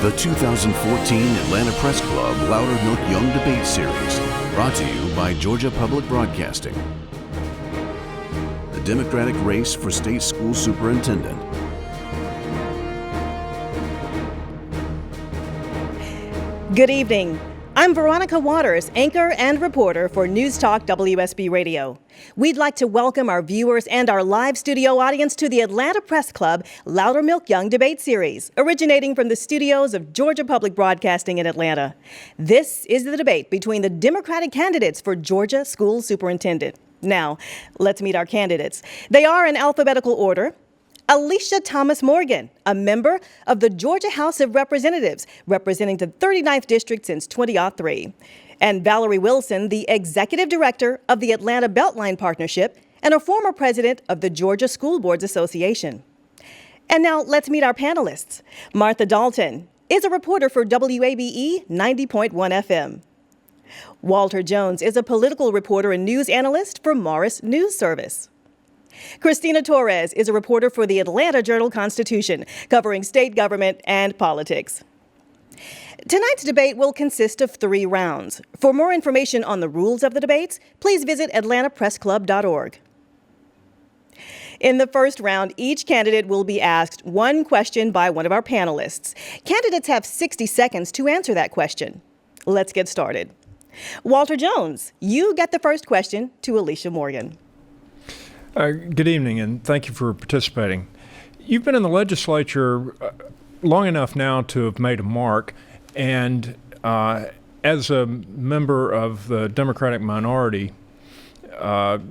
The 2014 Atlanta Press Club Louder Milk Young Debate Series, brought to you by Georgia Public Broadcasting. The Democratic race for state school superintendent. Good evening. I'm Veronica Waters, anchor and reporter for News Talk WSB Radio. We'd like to welcome our viewers and our live studio audience to the Atlanta Press Club Louder Milk Young Debate Series, originating from the studios of Georgia Public Broadcasting in Atlanta. This is the debate between the Democratic candidates for Georgia School Superintendent. Now, let's meet our candidates. They are in alphabetical order. Alisha Thomas Morgan, a member of the Georgia House of Representatives, representing the 39th District since 2003. And Valarie Wilson, the Executive Director of the Atlanta Beltline Partnership and a former president of the Georgia School Boards Association. And now let's meet our panelists. Martha Dalton is a reporter for WABE 90.1 FM. Walter Jones is a political reporter and news analyst for Morris News Service. Christina Torres is a reporter for the Atlanta Journal-Constitution, covering state government and politics. Tonight's debate will consist of 3 rounds. For more information on the rules of the debates, please visit atlantapressclub.org. In the first round, each candidate will be asked one question by one of our panelists. Candidates have 60 seconds to answer that question. Let's get started. Walter Jones, you get the first question to Alisha Morgan. Good evening, and thank you for participating. You've been in the legislature long enough now to have made a mark, and as a member of the Democratic minority, I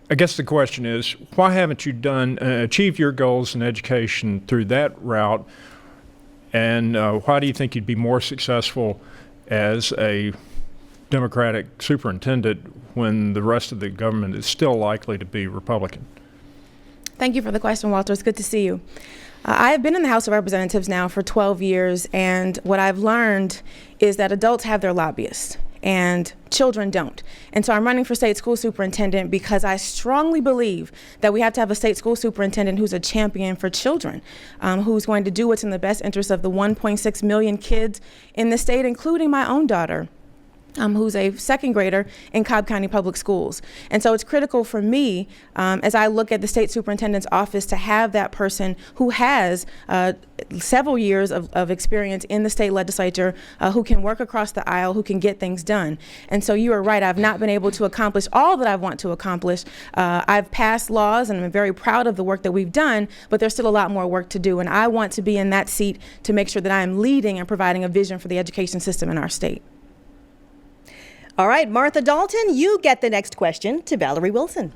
guess the question is, why haven't you achieved your goals in education through that route, and why do you think you'd be more successful as a Democratic superintendent when the rest of the government is still likely to be Republican? Thank you for the question, Walter. It's good to see you. I have been in the House of Representatives now for 12 years, and what I've learned is that adults have their lobbyists and children don't. And so I'm running for state school superintendent because I strongly believe that we have to have a state school superintendent who's a champion for children, who's going to do what's in the best interest of the 1.6 million kids in the state, including my own daughter, who's a second grader in Cobb County Public Schools. And so it's critical for me, as I look at the state superintendent's office, to have that person who has several years of experience in the state legislature, who can work across the aisle, who can get things done. And so you are right, I've not been able to accomplish all that I want to accomplish. I've passed laws, and I'm very proud of the work that we've done, but there's still a lot more work to do. And I want to be in that seat to make sure that I am leading and providing a vision for the education system in our state. All right, Martha Dalton, you get the next question to Valarie Wilson.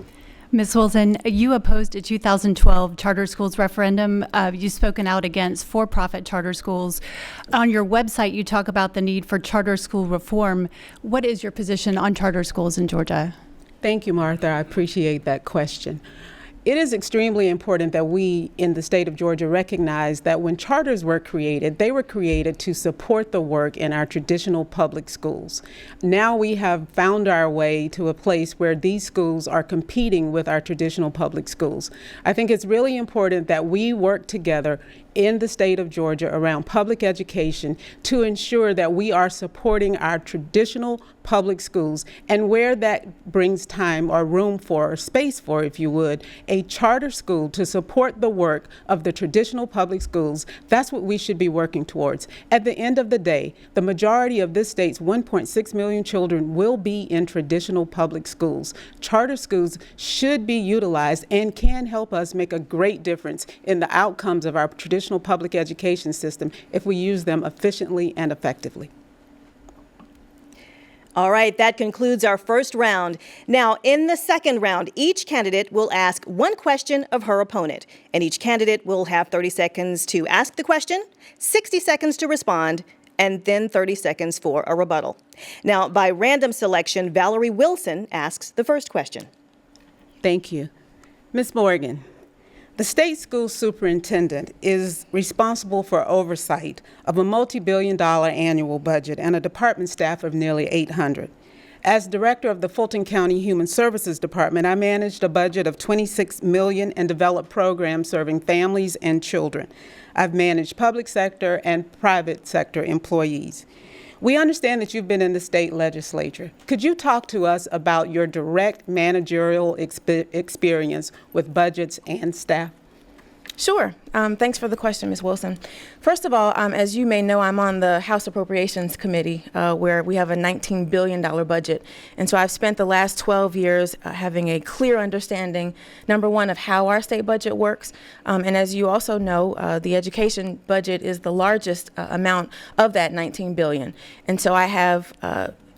Ms. Wilson, you opposed a 2012 charter schools referendum. You've spoken out against for-profit charter schools. On your website, you talk about the need for charter school reform. What is your position on charter schools in Georgia? Thank you, Martha. I appreciate that question. It is extremely important that we in the state of Georgia recognize that when charters were created, they were created to support the work in our traditional public schools. Now we have found our way to a place where these schools are competing with our traditional public schools. I think it's really important that we work together in the state of Georgia around public education to ensure that we are supporting our traditional public schools, and where that brings time or room for, or space for, if you would, a charter school to support the work of the traditional public schools. That's what we should be working towards. At the end of the day, the majority of this state's 1.6 million children will be in traditional public schools. Charter schools should be utilized and can help us make a great difference in the outcomes of our traditional public education system if we use them efficiently and effectively. All right, that concludes our first round. Now, in the second round, each candidate will ask one question of her opponent, and each candidate will have 30 seconds to ask the question, 60 seconds to respond, and then 30 seconds for a rebuttal. Now, by random selection, Valarie Wilson asks the first question. Thank you. Ms. Morgan, the state school superintendent is responsible for oversight of a multi-billion-dollar annual budget and a department staff of nearly 800. As director of the Fulton County Human Services Department, I managed a budget of $26 million and developed programs serving families and children. I've managed public sector and private sector employees. We understand that you've been in the state legislature. Could you talk to us about your direct managerial experience with budgets and staff? Sure. Thanks for the question, Ms. Wilson. First of all, as you may know, I'm on the House Appropriations Committee, where we have a $19 billion budget. And so I've spent the last 12 years having a clear understanding, number one, of how our state budget works. And as you also know, the education budget is the largest amount of that $19 billion. And so I have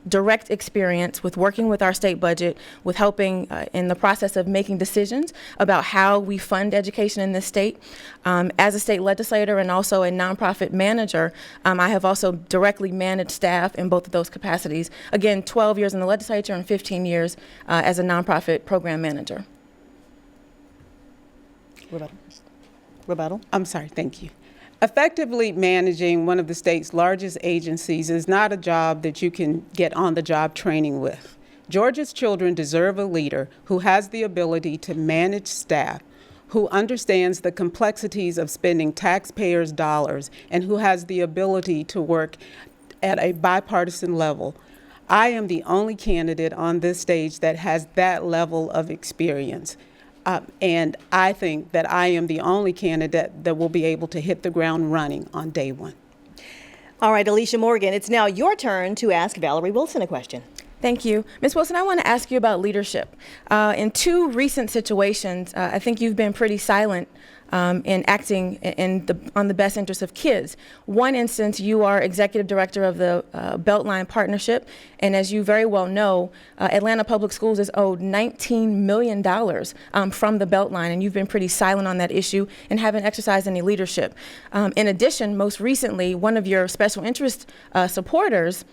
direct experience with working with our state budget, with helping in the process of making decisions about how we fund education in this state. As a state legislator and also a nonprofit manager, I have also directly managed staff in both of those capacities. Again, 12 years in the legislature and 15 years as a nonprofit program manager. Rebuttal? I'm sorry, thank you. Effectively managing one of the state's largest agencies is not a job that you can get on-the-job training with. Georgia's children deserve a leader who has the ability to manage staff, who understands the complexities of spending taxpayers' dollars, and who has the ability to work at a bipartisan level. I am the only candidate on this stage that has that level of experience. And I think that I am the only candidate that will be able to hit the ground running on day one. All right, Alisha Morgan, it's now your turn to ask Valarie Wilson a question. Thank you. Ms. Wilson, I want to ask you about leadership. In two recent situations, I think you've been pretty silent in acting on the best interest of kids. One instance, you are executive director of the Beltline Partnership, and as you very well know, Atlanta Public Schools is owed $19 million from the Beltline, and you've been pretty silent on that issue and haven't exercised any leadership. In addition, most recently, one of your special interest supporters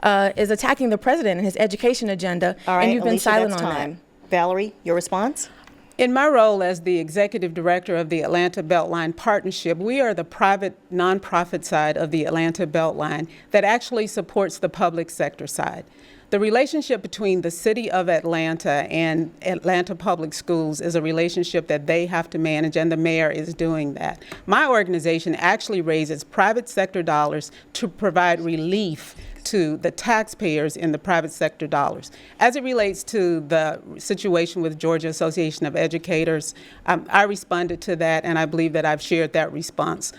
is attacking the president and his education agenda, All right, and you've been Alisha, silent that's on time. Valarie, your response? In my role as the executive director of the Atlanta Beltline Partnership, we are the private nonprofit side of the Atlanta Beltline that actually supports the public sector side. The relationship between the city of Atlanta and Atlanta Public Schools is a relationship that they have to manage, and the mayor is doing that. My organization actually raises private sector dollars to provide relief to the taxpayers in the private sector dollars. As it relates to the situation with Georgia Association of Educators, I responded to that, and I believe that I've shared that response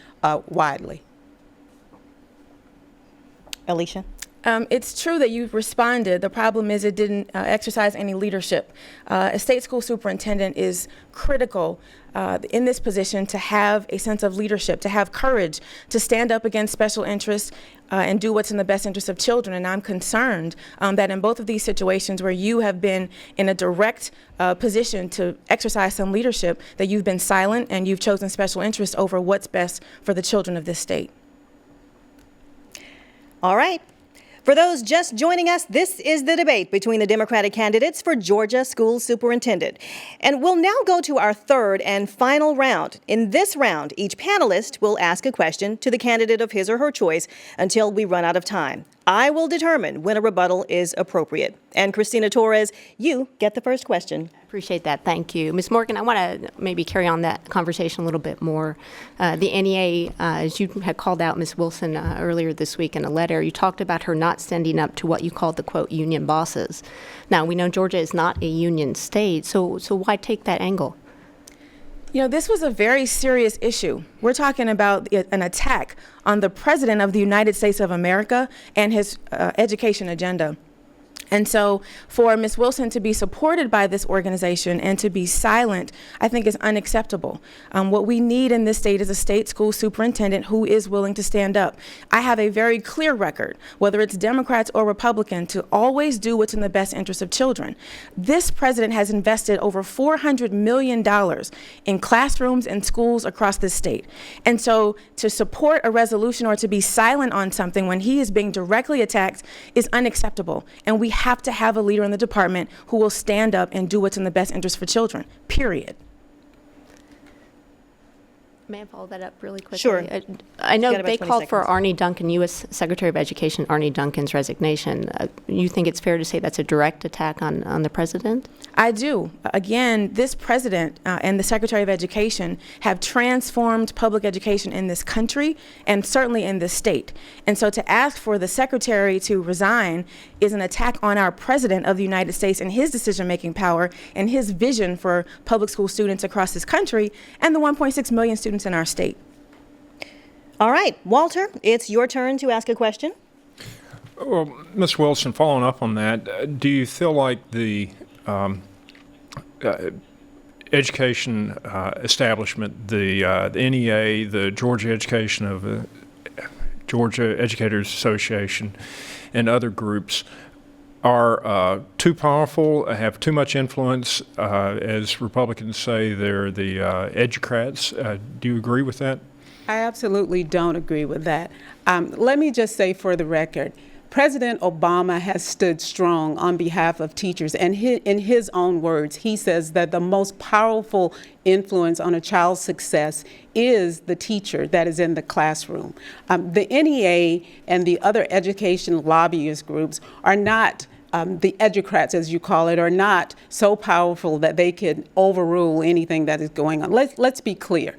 widely. Alisha? It's true that you've responded. The problem is it didn't exercise any leadership. A state school superintendent is critical in this position to have a sense of leadership, to have courage, to stand up against special interests and do what's in the best interest of children. And I'm concerned that in both of these situations where you have been in a direct position to exercise some leadership, that you've been silent and you've chosen special interests over what's best for the children of this state. All right. For those just joining us, this is the debate between the Democratic candidates for Georgia School Superintendent. And we'll now go to our third and final round. In this round, each panelist will ask a question to the candidate of his or her choice until we run out of time. I will determine when a rebuttal is appropriate. And Christina Torres, you get the first question. Appreciate that. Thank you. Ms. Morgan, I want to maybe carry on that conversation a little bit more. The NEA, as you had called out Ms. Wilson earlier this week in a letter, you talked about her not standing up to what you called the, quote, union bosses. Now, we know Georgia is not a union state, so why take that angle? You know, this was a very serious issue. We're talking about an attack on the President of the United States of America and his education agenda. And so for Ms. Wilson to be supported by this organization and to be silent, I think is unacceptable. What we need in this state is a state school superintendent who is willing to stand up. I have a very clear record, whether it's Democrats or Republicans, to always do what's in the best interest of children. This president has invested over $400 million in classrooms and schools across this state. And so to support a resolution or to be silent on something when he is being directly attacked is unacceptable. And we have to have a leader in the department who will stand up and do what's in the best interest for children, period. May I follow that up really quickly? Sure. I know got about they 20 called for seconds. Arnie Duncan, U.S. Secretary of Education Arnie Duncan's resignation. You think it's fair to say that's a direct attack on the president? I do. Again, this president and the Secretary of Education have transformed public education in this country and certainly in this state. And so to ask for the secretary to resign is an attack on our president of the United States and his decision-making power and his vision for public school students across this country and the 1.6 million students in our state. All right, Walter, it's your turn to ask a question. Well, Ms. Wilson, following up on that, do you feel like the education establishment, the NEA, the Georgia Education of Georgia Educators Association, and other groups are too powerful, have too much influence, as Republicans say they're the educrats? Do you agree with that? I absolutely don't agree with that. Let me just say for the record, President Obama has stood strong on behalf of teachers, and in his own words, he says that the most powerful influence on a child's success is the teacher that is in the classroom. The NEA and the other education lobbyist groups are not the educrats, as you call it, are not so powerful that they can overrule anything that is going on. Let's be clear.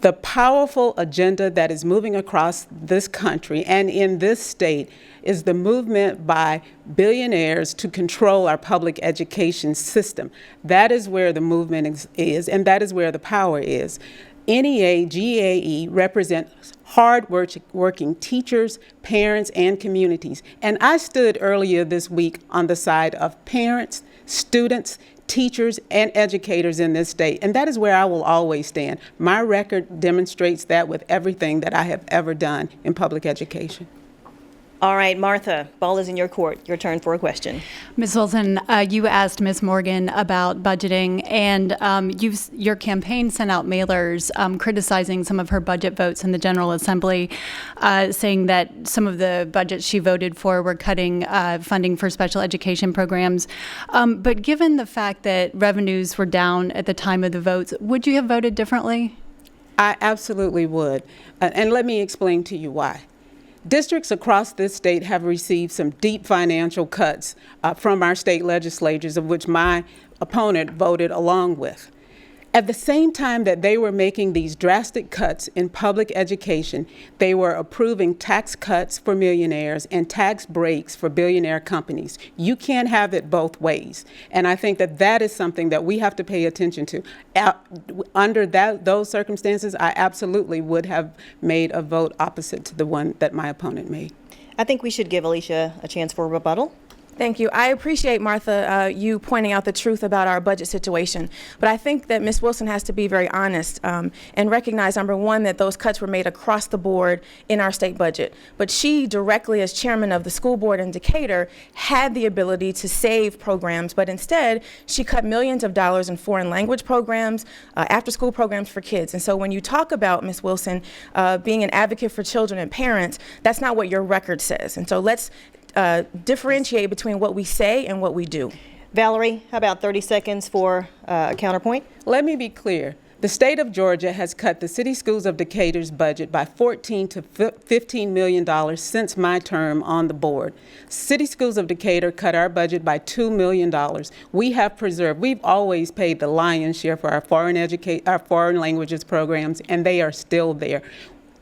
The powerful agenda that is moving across this country and in this state is the movement by billionaires to control our public education system. That is where the movement is, and that is where the power is. NEA, GAE represent hard-working teachers, parents, and communities. And I stood earlier this week on the side of parents, students, teachers, and educators in this state. And that is where I will always stand. My record demonstrates that with everything that I have ever done in public education. All right, Martha, ball is in your court. Your turn for a question. Ms. Wilson, you asked Ms. Morgan about budgeting, and your campaign sent out mailers criticizing some of her budget votes in the General Assembly, saying that some of the budgets she voted for were cutting funding for special education programs. But given the fact that revenues were down at the time of the votes, would you have voted differently? I absolutely would. And let me explain to you why. Districts across this state have received some deep financial cuts from our state legislatures, of which my opponent voted along with. At the same time that they were making these drastic cuts in public education, they were approving tax cuts for millionaires and tax breaks for billionaire companies. You can't have it both ways. And I think that that is something that we have to pay attention to. Under those circumstances, I absolutely would have made a vote opposite to the one that my opponent made. I think we should give Alisha a chance for a rebuttal. Thank you. I appreciate, Martha, you pointing out the truth about our budget situation. But I think that Ms. Wilson has to be very honest and recognize, number one, that those cuts were made across the board in our state budget. But she directly, as chairman of the school board in Decatur, had the ability to save programs. But instead, she cut millions of dollars in foreign language programs, after-school programs for kids. And so when you talk about, Ms. Wilson, being an advocate for children and parents, that's not what your record says. And so let's differentiate between what we say and what we do. Valarie, how about 30 seconds for a counterpoint? Let me be clear. The state of Georgia has cut the City Schools of Decatur's budget by $14 to $15 million since my term on the board. City Schools of Decatur cut our budget by $2 million. We've always paid the lion's share for our foreign languages programs, and they are still there.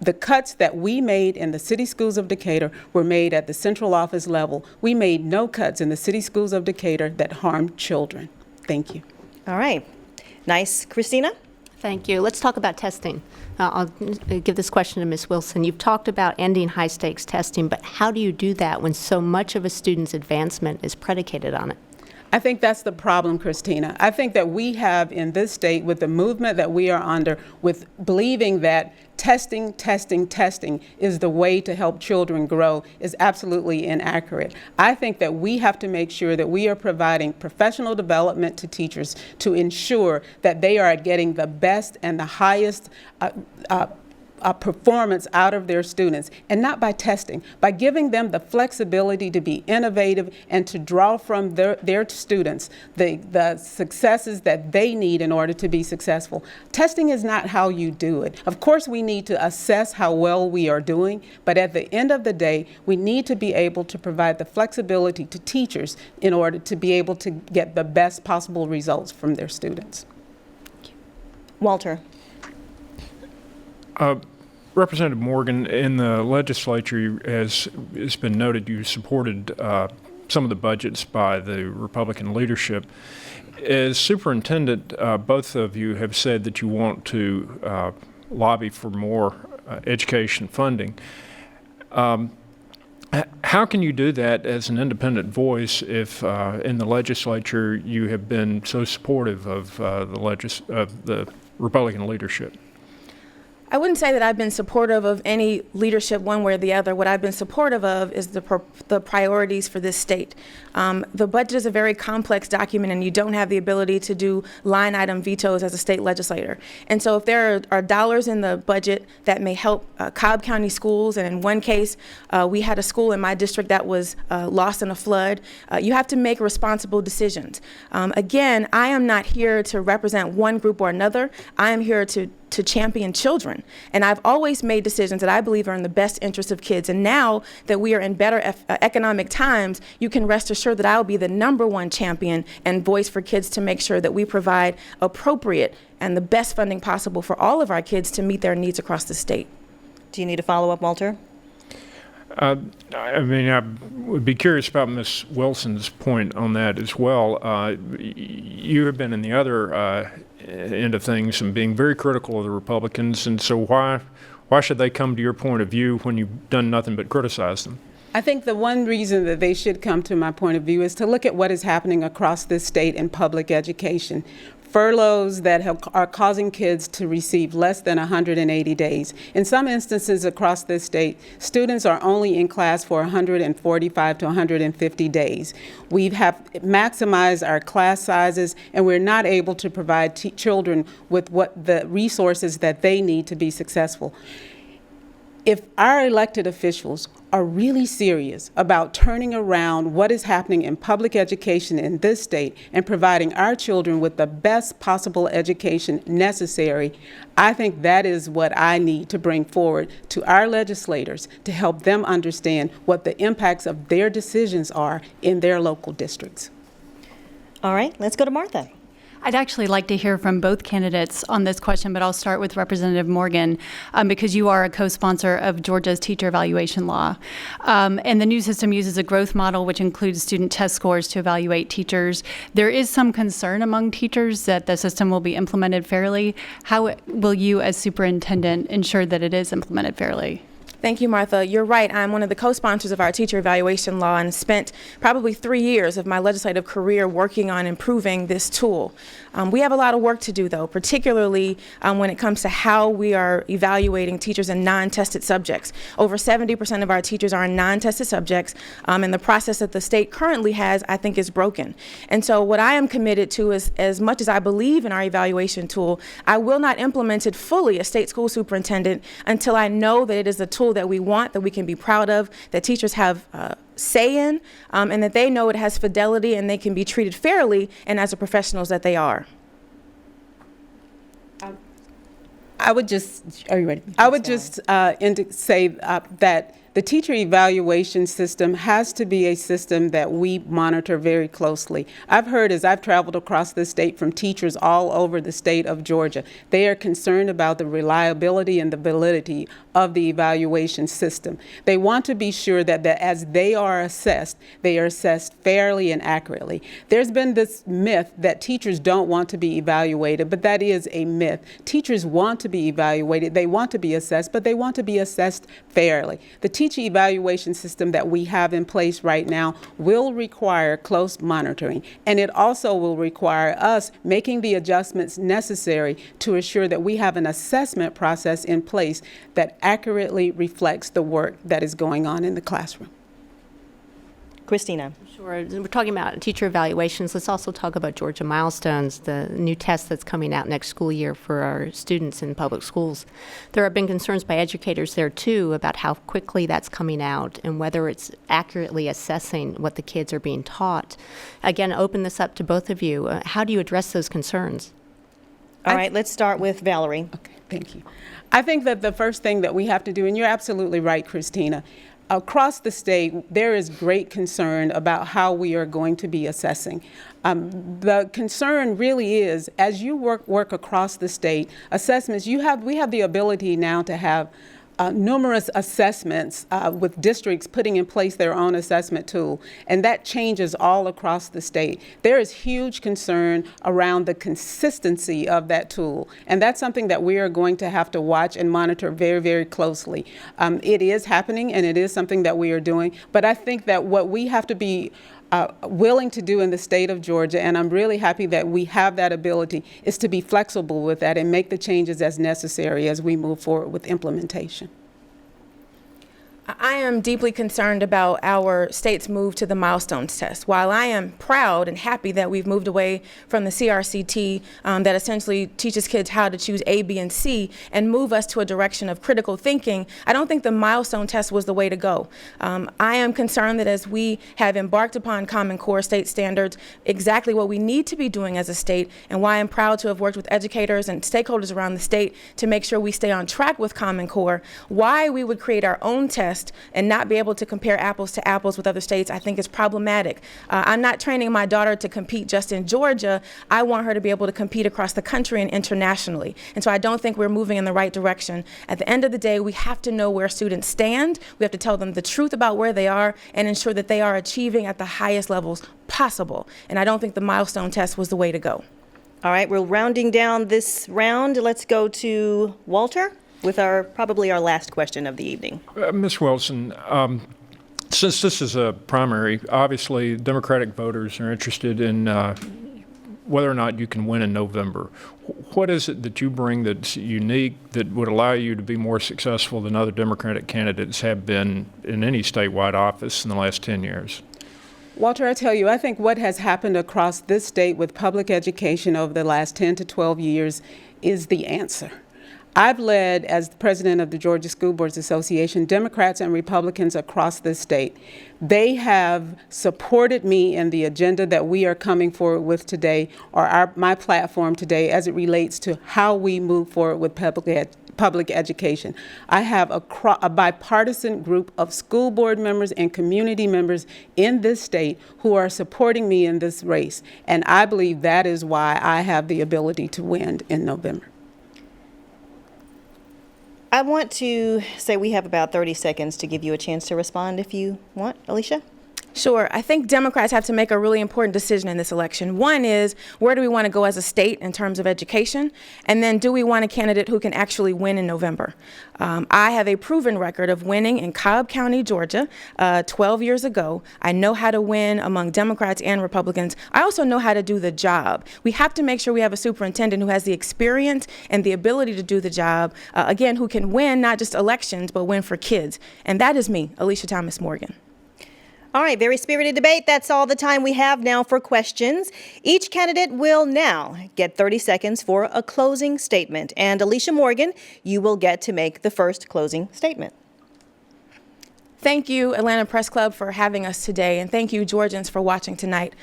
The cuts that we made in the City Schools of Decatur were made at the central office level. We made no cuts in the City Schools of Decatur that harmed children. Thank you. All right. Nice. Christina? Thank you. Let's talk about testing. I'll give this question to Ms. Wilson. You've talked about ending high-stakes testing, but how do you do that when so much of a student's advancement is predicated on it? I think that's the problem, Christina. I think that we have in this state, with the movement that we are under, with believing that testing is the way to help children grow, is absolutely inaccurate. I think that we have to make sure that we are providing professional development to teachers to ensure that they are getting the best and the highest performance out of their students, and not by testing, by giving them the flexibility to be innovative and to draw from their students the successes that they need in order to be successful. Testing is not how you do it. Of course, we need to assess how well we are doing, but at the end of the day, we need to be able to provide the flexibility to teachers in order to be able to get the best possible results from their students. Walter. Representative Morgan, in the legislature, as it's been noted, you supported some of the budgets by the Republican leadership. As superintendent, both of you have said that you want to lobby for more education funding. How can you do that as an independent voice if in the legislature you have been so supportive of the Republican leadership? I wouldn't say that I've been supportive of any leadership one way or the other. What I've been supportive of is the priorities for this state. The budget is a very complex document, and you don't have the ability to do line item vetoes as a state legislator. And so if there are dollars in the budget that may help Cobb County schools, and in one case, we had a school in my district that was lost in a flood, you have to make responsible decisions. Again, I am not here to represent one group or another. I am here to champion children. And I've always made decisions that I believe are in the best interest of kids. And now that we are in better economic times, you can rest assured that I'll be the #1 champion and voice for kids to make sure that we provide appropriate and the best funding possible for all of our kids to meet their needs across the state. Do you need a follow-up, Walter? I mean, I would be curious about Ms. Wilson's point on that as well. You have been in the other end of things and being very critical of the Republicans, and so why should they come to your point of view when you've done nothing but criticize them? I think the one reason that they should come to my point of view is to look at what is happening across this state in public education. Furloughs that are causing kids to receive less than 180 days. In some instances across this state, students are only in class for 145 to 150 days. We have maximized our class sizes, and we're not able to provide children with what the resources that they need to be successful. If our elected officials are really serious about turning around what is happening in public education in this state and providing our children with the best possible education necessary, I think that is what I need to bring forward to our legislators to help them understand what the impacts of their decisions are in their local districts. All right, let's go to Martha. I'd actually like to hear from both candidates on this question, but I'll start with Representative Morgan because you are a co-sponsor of Georgia's teacher evaluation law. And the new system uses a growth model which includes student test scores to evaluate teachers. There is some concern among teachers that the system will be implemented fairly. How will you as superintendent ensure that it is implemented fairly? Thank you, Martha. You're right. I'm one of the co-sponsors of our teacher evaluation law and spent probably 3 years of my legislative career working on improving this tool. We have a lot of work to do, though, particularly when it comes to how we are evaluating teachers in non-tested subjects. Over 70% of our teachers are in non-tested subjects, and the process that the state currently has, I think, is broken. And so what I am committed to is, as much as I believe in our evaluation tool, I will not implement it fully as state school superintendent until I know that it is a tool that we want, that we can be proud of, that teachers have say in, and that they know it has fidelity and they can be treated fairly and as the professionals that they are. I would just, are you ready? I would just say that the teacher evaluation system has to be a system that we monitor very closely. I've heard, as I've traveled across the state, from teachers all over the state of Georgia, they are concerned about the reliability and the validity of the evaluation system. They want to be sure that as they are assessed fairly and accurately. There's been this myth that teachers don't want to be evaluated, but that is a myth. Teachers want to be evaluated, they want to be assessed, but they want to be assessed fairly. The teacher evaluation system that we have in place right now will require close monitoring, and it also will require us making the adjustments necessary to assure that we have an assessment process in place that accurately reflects the work that is going on in the classroom. Christina. Sure. We're talking about teacher evaluations. Let's also talk about Georgia Milestones, the new test that's coming out next school year for our students in public schools. There have been concerns by educators there, too, about how quickly that's coming out and whether it's accurately assessing what the kids are being taught. Again, open this up to both of you. How do you address those concerns? All right, let's start with Valarie. Okay, thank you. I think that the first thing that we have to do, and you're absolutely right, Christina, across the state, there is great concern about how we are going to be assessing. The concern really is, as you work across the state, assessments, we have the ability now to have numerous assessments with districts putting in place their own assessment tool, and that changes all across the state. There is huge concern around the consistency of that tool, and that's something that we are going to have to watch and monitor very, very closely. It is happening, and it is something that we are doing, but I think that what we have to be willing to do in the state of Georgia, and I'm really happy that we have that ability, is to be flexible with that and make the changes as necessary as we move forward with implementation. I am deeply concerned about our state's move to the milestones test. While I am proud and happy that we've moved away from the CRCT that essentially teaches kids how to choose A, B, and C and move us to a direction of critical thinking, I don't think the milestone test was the way to go. I am concerned that as we have embarked upon Common Core state standards, exactly what we need to be doing as a state, and why I'm proud to have worked with educators and stakeholders around the state to make sure we stay on track with Common Core, why we would create our own test and not be able to compare apples to apples with other states, I think is problematic. I'm not training my daughter to compete just in Georgia. I want her to be able to compete across the country and internationally. And so I don't think we're moving in the right direction. At the end of the day, we have to know where students stand. We have to tell them the truth about where they are and ensure that they are achieving at the highest levels possible. And I don't think the milestone test was the way to go. All right, we're rounding down this round. Let's go to Walter with probably our last question of the evening. Ms. Wilson, since this is a primary, obviously Democratic voters are interested in whether or not you can win in November. What is it that you bring that's unique that would allow you to be more successful than other Democratic candidates have been in any statewide office in the last 10 years? Walter, I tell you, I think what has happened across this state with public education over the last 10 to 12 years is the answer. I've led, as the president of the Georgia School Boards Association, Democrats and Republicans across this state. They have supported me in the agenda that we are coming forward with today, or my platform today, as it relates to how we move forward with public education. I have a bipartisan group of school board members and community members in this state who are supporting me in this race, and I believe that is why I have the ability to win in November. I want to say we have about 30 seconds to give you a chance to respond if you want. Alisha? Sure. I think Democrats have to make a really important decision in this election. One is, where do we want to go as a state in terms of education? And then, do we want a candidate who can actually win in November? I have a proven record of winning in Cobb County, Georgia, 12 years ago. I know how to win among Democrats and Republicans. I also know how to do the job. We have to make sure we have a superintendent who has the experience and the ability to do the job, again, who can win not just elections, but win for kids. And that is me, Alisha Thomas Morgan. All right, very spirited debate. That's all the time we have now for questions. Each candidate will now get 30 seconds for a closing statement. And Alisha Morgan, you will get to make the first closing statement. Thank you, Atlanta Press Club, for having us today. And thank you, Georgians, for watching tonight.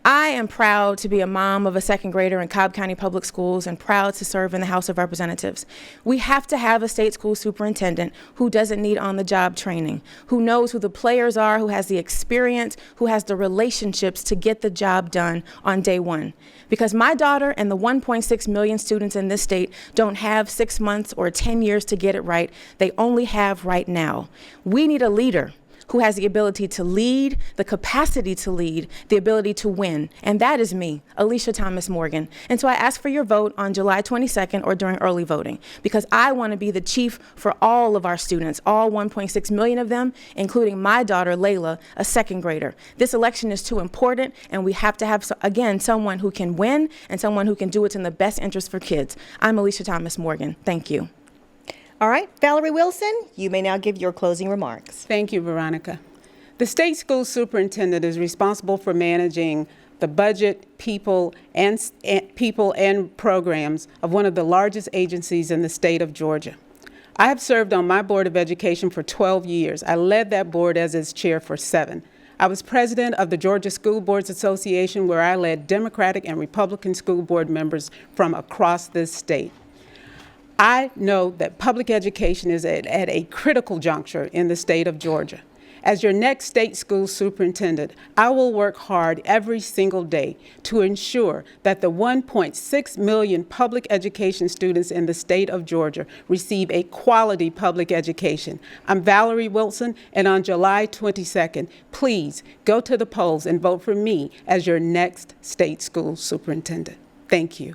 I am proud to be a mom of a second grader in Cobb County Public Schools and proud to serve in the House of Representatives. We have to have a state school superintendent who doesn't need on-the-job training, who knows who the players are, who has the experience, who has the relationships to get the job done on day one. Because my daughter and the 1.6 million students in this state don't have 6 months or 10 years to get it right. They only have right now. We need a leader who has the ability to lead, the capacity to lead, the ability to win. And that is me, Alisha Thomas Morgan. And so I ask for your vote on July 22nd or during early voting, because I want to be the chief for all of our students, all 1.6 million of them, including my daughter, Layla, a second grader. This election is too important, and we have to have, again, someone who can win and someone who can do it in the best interest for kids. I'm Alisha Thomas Morgan. Thank you. All right, Valarie Wilson, you may now give your closing remarks. Thank you, Veronica. The state school superintendent is responsible for managing the budget, people and programs of one of the largest agencies in the state of Georgia. I have served on my Board of Education for 12 years. I led that board as its chair for 7. I was president of the Georgia School Boards Association, where I led Democratic and Republican school board members from across this state. I know that public education is at a critical juncture in the state of Georgia. As your next state school superintendent, I will work hard every single day to ensure that the 1.6 million public education students in the state of Georgia receive a quality public education. I'm Valarie Wilson, and on July 22nd, please go to the polls and vote for me as your next state school superintendent. Thank you.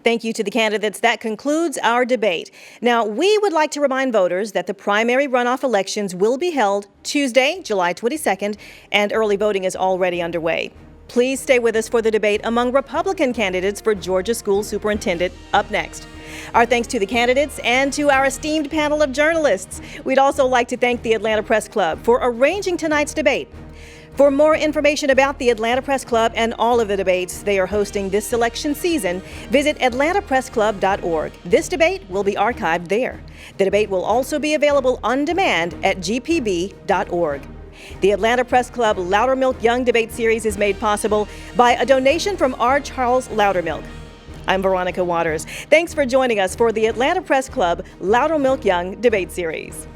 Thank you to the candidates. That concludes our debate. Now, we would like to remind voters that the primary runoff elections will be held Tuesday, July 22nd, and early voting is already underway. Please stay with us for the debate among Republican candidates for Georgia School Superintendent up next. Our thanks to the candidates and to our esteemed panel of journalists. We'd also like to thank the Atlanta Press Club for arranging tonight's debate. For more information about the Atlanta Press Club and all of the debates they are hosting this election season, visit atlantapressclub.org. This debate will be archived there. The debate will also be available on demand at gpb.org. The Atlanta Press Club Loudermilk Young Debate Series is made possible by a donation from R. Charles Loudermilk. I'm Veronica Waters. Thanks for joining us for the Atlanta Press Club Loudermilk Young Debate Series.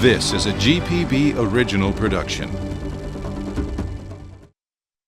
This is a GPB original production.